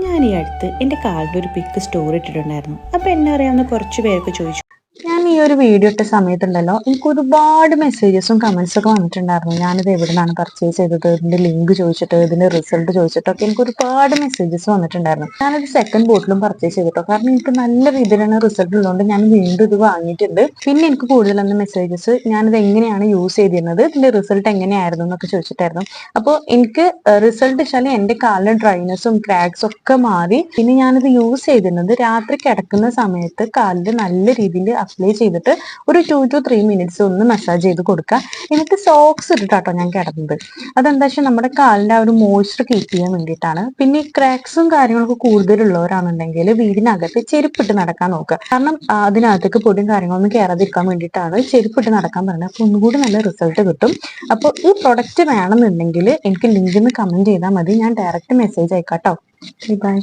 ഞാൻ ഈ അടുത്ത് എൻ്റെ കാലിൻ്റെ ഒരു പിക്ക് സ്റ്റോറി ഇട്ടിട്ടുണ്ടായിരുന്നു. അപ്പോൾ എന്നെ അറിയാവുന്ന കുറച്ച് പേർക്ക് ചോദിച്ചു. ഞാൻ ഈ ഒരു വീഡിയോ ഇട്ട സമയത്തുണ്ടല്ലോ, എനിക്ക് ഒരുപാട് മെസ്സേജസും കമന്റ്സ് ഒക്കെ വന്നിട്ടുണ്ടായിരുന്നു. ഞാനിത് എവിടെ നിന്നാണ് പർച്ചേസ് ചെയ്തത്, ഇതിന്റെ ലിങ്ക് ചോദിച്ചിട്ട്, ഇതിന്റെ റിസൾട്ട് ചോദിച്ചിട്ടൊക്കെ എനിക്ക് ഒരുപാട് മെസ്സേജസ് വന്നിട്ടുണ്ടായിരുന്നു. ഞാനൊരു സെക്കൻഡ് ബോട്ടിലും പർച്ചേസ് ചെയ്തിട്ടോ, കാരണം എനിക്ക് നല്ല രീതിയിലാണ് റിസൾട്ട് ഉള്ളതുകൊണ്ട് ഞാൻ വീണ്ടും ഇത് വാങ്ങിയിട്ടുണ്ട്. പിന്നെ എനിക്ക് കൂടുതലൊന്നും മെസ്സേജസ് ഞാനിത് എങ്ങനെയാണ് യൂസ് ചെയ്തിരുന്നത്, ഇതിന്റെ റിസൾട്ട് എങ്ങനെയായിരുന്നു എന്നൊക്കെ ചോദിച്ചിട്ടായിരുന്നു. അപ്പോൾ എനിക്ക് റിസൾട്ട് വെച്ചാൽ എൻ്റെ കാലിലെ ഡ്രൈനെസ്സും ക്രാക്സും ഒക്കെ മാറി. പിന്നെ ഞാനിത് യൂസ് ചെയ്തിരുന്നത് രാത്രി കിടക്കുന്ന സമയത്ത് കാലിൽ നല്ല രീതിയിൽ അപ്ലൈ ചെയ്തിട്ട് ഒരു 2 to 3 minutes ഒന്ന് മസാജ് ചെയ്ത് കൊടുക്കുക. എന്നിട്ട് സോക്സ് ഇട്ടിട്ടാട്ടോ ഞാൻ കിടന്നത്. അതെന്താ വെച്ചാൽ നമ്മുടെ കാലിന്റെ ആ ഒരു മോയ്സ്ചർ കീപ്പ് ചെയ്യാൻ വേണ്ടിയിട്ടാണ്. പിന്നെ ഈ ക്രാക്സും കാര്യങ്ങളൊക്കെ കൂടുതലുള്ളവരാണെന്നുണ്ടെങ്കിൽ വീടിനകത്ത് ചെരുപ്പിട്ട് നടക്കാൻ നോക്കുക. കാരണം അതിനകത്തേക്ക് പൊടിയും കാര്യങ്ങളൊന്നും കയറാതിരിക്കാൻ വേണ്ടിയിട്ടാണ് ചെരുപ്പിട്ട് നടക്കാൻ പറയുന്നത്. അപ്പൊ ഒന്നുകൂടി നല്ല റിസൾട്ട് കിട്ടും. അപ്പോൾ ഈ പ്രൊഡക്റ്റ് വേണമെന്നുണ്ടെങ്കിൽ എനിക്ക് ലിങ്ക് കമന്റ് ചെയ്താൽ മതി, ഞാൻ ഡയറക്റ്റ് മെസ്സേജ് അയക്കാട്ടോ. ബൈ.